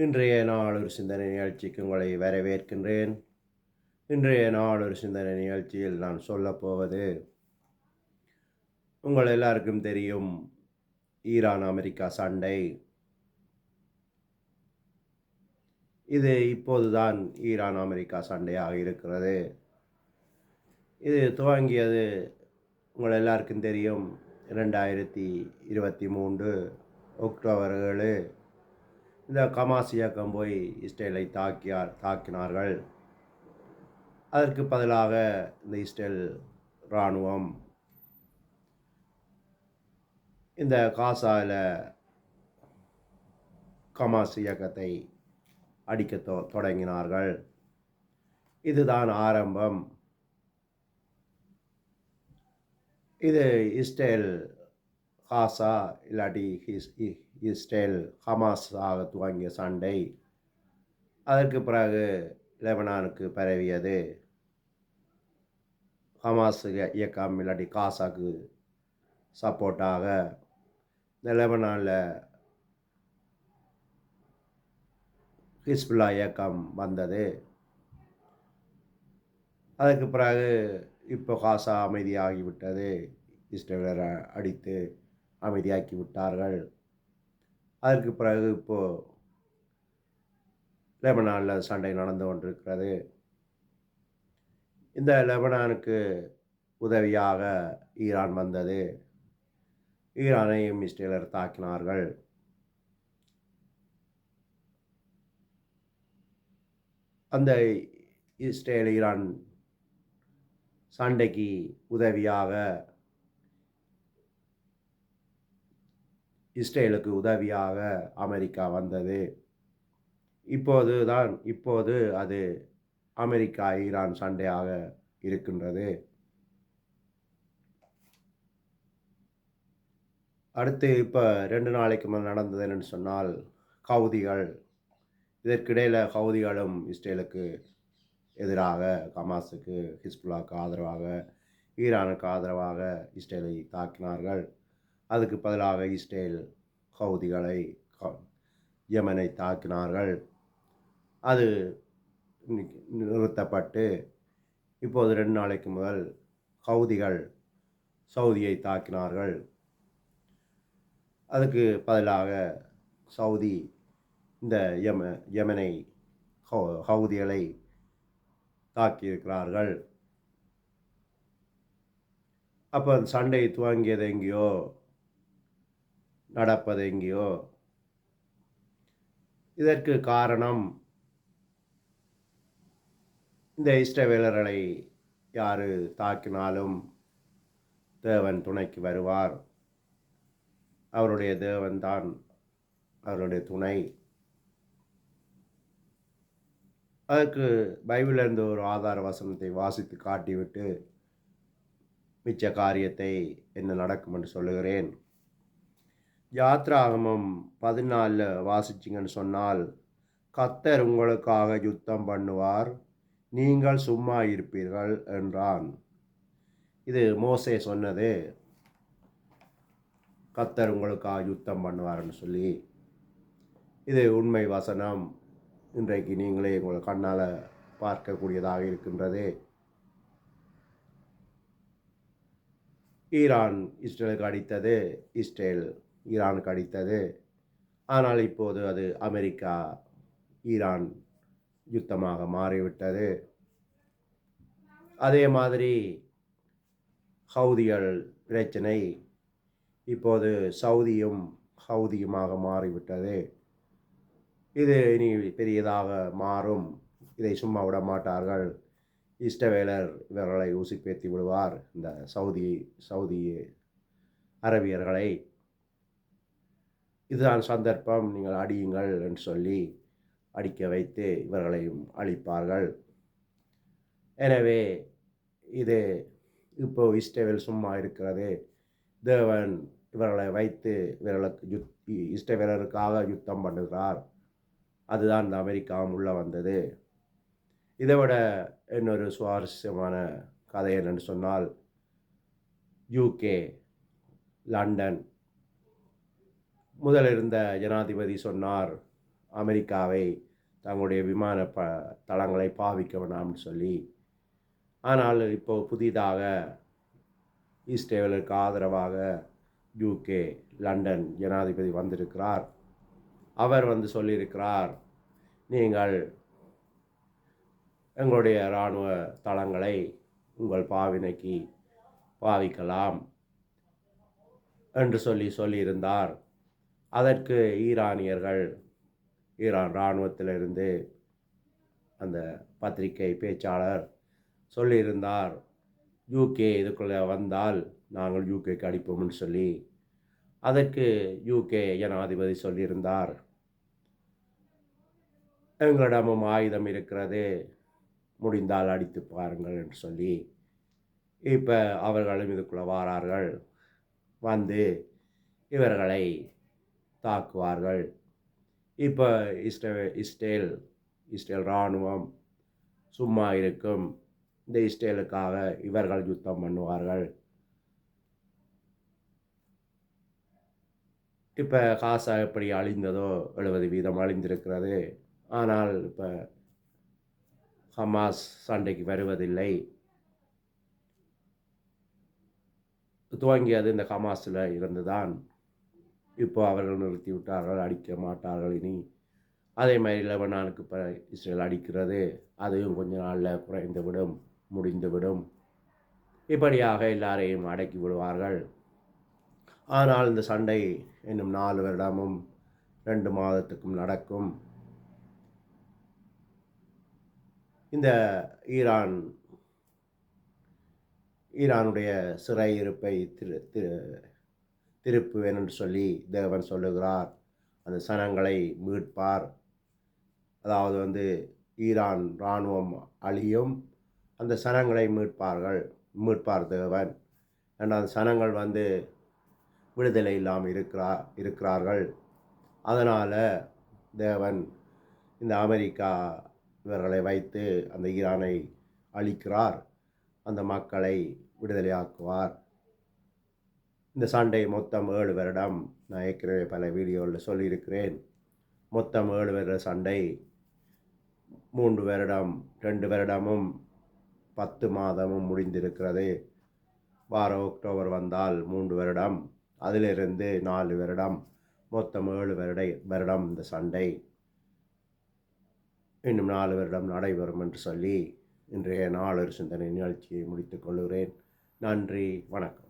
இன்றைய நாள் ஒரு சிந்தனை நிகழ்ச்சிக்கு உங்களை வரவேற்கின்றேன். இன்றைய நாள் ஒரு சிந்தனை நிகழ்ச்சியில் நான் சொல்லப்போவது, உங்கள் எல்லாருக்கும் தெரியும், ஈரான் அமெரிக்கா சண்டை. இது இப்போதுதான் ஈரான் அமெரிக்கா சண்டையாக இருக்கிறது. இது துவங்கியது உங்கள் எல்லாருக்கும் தெரியும் 2023 அக்டோபர் 7 இந்த ஹமாஸ் இயக்கம் போய் இஸ்ரேலை தாக்கினார்கள். அதற்கு பதிலாக இந்த இஸ்ரேல் இராணுவம் இந்த காசாவில் ஹமாஸ் இயக்கத்தை அடிக்க தொடங்கினார்கள். இதுதான் ஆரம்பம். இது இஸ்ரேல் காசா இல்லாட்டி இஸ்ரேல் ஹமாஸ் ஆக துவங்கிய சண்டை. அதற்கு பிறகு லெபனானுக்கு பரவியது. ஹமாஸ் இயக்கம் இல்லாட்டி காசாக்கு சப்போர்ட்டாக இந்த லெபனானில் ஹிஸ்புல்லா இயக்கம் வந்தது. அதற்கு பிறகு இப்போ காசா அமைதியாகிவிட்டது. இஸ்ரேலரை அடித்து அமைதியாக்கி விட்டார்கள். அதற்கு பிறகு இப்போது லெபனானில் சண்டை நடந்து கொண்டிருக்கிறது. இந்த லெபனானுக்கு உதவியாக ஈரான் வந்தது. ஈரானையும் இஸ்ரேலர் தாக்கினார்கள். அந்த இஸ்ரேல் ஈரான் சண்டைக்கு உதவியாக இஸ்ரேலுக்கு உதவியாக அமெரிக்கா வந்தது. இப்போது அது அமெரிக்கா ஈரான் சண்டையாக இருக்கின்றது. அடுத்து இப்போ 2 நாளைக்கு முன் நடந்தது என்னன்னு சொன்னால், ஹவுதிகள், இதற்கிடையில் ஹவுதிகளும் இஸ்ரேலுக்கு எதிராக, ஹமாஸுக்கு ஹிஸ்புல்லாவுக்கு ஆதரவாக, ஈரானுக்கு ஆதரவாக இஸ்ரேலை தாக்கினார்கள். அதுக்கு பதிலாக இஸ்ரேல் ஹவுதிகளை, யெமனை தாக்கினார்கள். அது நிறுத்தப்பட்டு இப்போது 2 நாளைக்கு முதல் ஹவுதிகள் சவுதியை தாக்கினார்கள். அதுக்கு பதிலாக சவுதி இந்த யெமனை ஹவுதிகளை தாக்கியிருக்கிறார்கள். அப்போ சண்டை துவங்கியது எங்கேயோ, நடப்பது எங்கேயோ. இதற்கு காரணம், இந்த இஸ்ரவேலர்களை யார் தாக்கினாலும் தேவன் துணைக்கு வருவார். அவருடைய தேவன்தான் அவருடைய துணை. அதற்கு பைபிளிலிருந்து ஒரு ஆதார வசனத்தை வாசித்து காட்டிவிட்டு மிச்ச காரியத்தை என்ன நடக்கும் என்று சொல்லுகிறேன். யாத்ராகமம் 14 வாசிச்சிங்கன்னு சொன்னால், கர்த்தர் உங்களுக்காக யுத்தம் பண்ணுவார், நீங்கள் சும்மா இருப்பீர்கள் என்றான். இது மோசே சொன்னது. கர்த்தர் உங்களுக்காக யுத்தம் பண்ணுவார்னு சொல்லி. இது உண்மை வசனம். இன்றைக்கு நீங்களே உங்களை கண்ணால் பார்க்கக்கூடியதாக இருக்கின்றது. ஈரான் இஸ்ரேலுக்கு அடித்தது, இஸ்ரேல் ஈரானுக்கு அடித்தது. ஆனால் இப்போது அது அமெரிக்கா ஈரான் யுத்தமாக மாறிவிட்டது. அதே மாதிரி ஹவுதிகள் பிரச்சனை இப்போது சவுதியும் ஹவுதியுமாக மாறிவிட்டது. இது இனி பெரியதாக மாறும். இதை சும்மா விட மாட்டார்கள். இஸ்ரவேலர் இவர்களை உசுப்பேற்றி விடுவார், இந்த சவுதி அரபியர்களை. இதுதான் சந்தர்ப்பம், நீங்கள் அடியுங்கள் என்று சொல்லி அடிக்க வைத்து இவர்களையும் அழிப்பார்கள். எனவே இது இப்போ இஸ்ரவேல் சும்மா இருக்கிறது. தேவன் இவர்களை வைத்து இவர்களுக்கு இஸ்ரவேலருக்காக யுத்தம் பண்ணுகிறார். அதுதான் இந்த அமெரிக்காவும் உள்ள வந்தது. இதை விட இன்னொரு சுவாரஸ்யமான கதை என்னென்னு சொன்னால், யூகே லண்டன் முதல் இருந்த ஜனாதிபதி சொன்னார், அமெரிக்காவை தங்களுடைய விமான தளங்களை பாவிக்க வேணாம்னு சொல்லி. ஆனால் இப்போ புதிதாக இஸ்ரேலுக்கு ஆதரவாக யூகே லண்டன் ஜனாதிபதி வந்திருக்கிறார். அவர் சொல்லியிருக்கிறார், நீங்கள் எங்களுடைய இராணுவ தளங்களை உங்கள் பாவினைக்கு பாவிக்கலாம் என்று சொல்லியிருந்தார். அதற்கு ஈரானியர்கள், ஈரான் இராணுவத்திலிருந்து அந்த பத்திரிகை பேச்சாளர் சொல்லியிருந்தார், யூகே இதுக்குள்ளே வந்தால் நாங்கள் யூகேக்கு அடிப்போம்னு சொல்லி. அதற்கு யூகே ஜனாதிபதி சொல்லியிருந்தார், எங்களிடமும் ஆயுதம் இருக்கிறது, முடிந்தால் அடித்து பாருங்கள் என்று சொல்லி. இப்போ அவர்களும் இதுக்குள்ளே வாரார்கள், வந்து இவர்களை தாக்குவார்கள். இப்போ இஸ்ரேல் இராணுவம் சும்மா இருக்கும். இந்த இஸ்ரேலுக்காக இவர்கள் யுத்தம் பண்ணுவார்கள். இப்போ காசா எப்படி அழிந்ததோ 70% அழிந்திருக்கிறது. ஆனால் இப்போ ஹமாஸ் சண்டைக்கு வருவதில்லை. துவங்கியது இந்த ஹமாஸில் இருந்துதான். இப்போ அவர்கள் நிறுத்திவிட்டார்கள், அடிக்க மாட்டார்கள் இனி. அதே மாதிரி லெபனானுக்கு இப்போ இஸ்ரேல் அடிக்கிறது, அதையும் கொஞ்ச நாளில் குறைந்துவிடும், முடிந்துவிடும். இப்படியாக எல்லாரையும் அடக்கி விடுவார்கள். ஆனால் இந்த சண்டை இன்னும் 4 வருடமும் 2 மாதத்துக்கும் நடக்கும். இந்த ஈரானுடைய சிறை இருப்பை திருப்புவேன் என்று சொல்லி தேவன் சொல்லுகிறார். அந்த சனங்களை மீட்பார். அதாவது ஈரான் இராணுவம் அழியும், அந்த சனங்களை மீட்பார் தேவன். அண்ட் அந்த சனங்கள் விடுதலை இல்லாமல் இருக்கிறார்கள். அதனால் தேவன் இந்த அமெரிக்கா இவர்களை வைத்து அந்த ஈரானை அழிக்கிறார், அந்த மக்களை விடுதலையாக்குவார். இந்த சண்டை மொத்தம் 7 வருடம். நான் ஏற்கனவே பல வீடியோவில் சொல்லியிருக்கிறேன். மொத்தம் 7 வருட சண்டை. 3 வருடம், 2 வருடமும் 10 மாதமும் முடிந்திருக்கிறது. வார அக்டோபர் வந்தால் 3 வருடம், அதிலிருந்து 4 வருடம், மொத்தம் 7 வருடம் இந்த சண்டை. இன்னும் 4 வருடம் நடைபெறும் என்று சொல்லி இன்றைய நாளொரு சிந்தனை நிகழ்ச்சியை முடித்துக் கொள்கிறேன். நன்றி, வணக்கம்.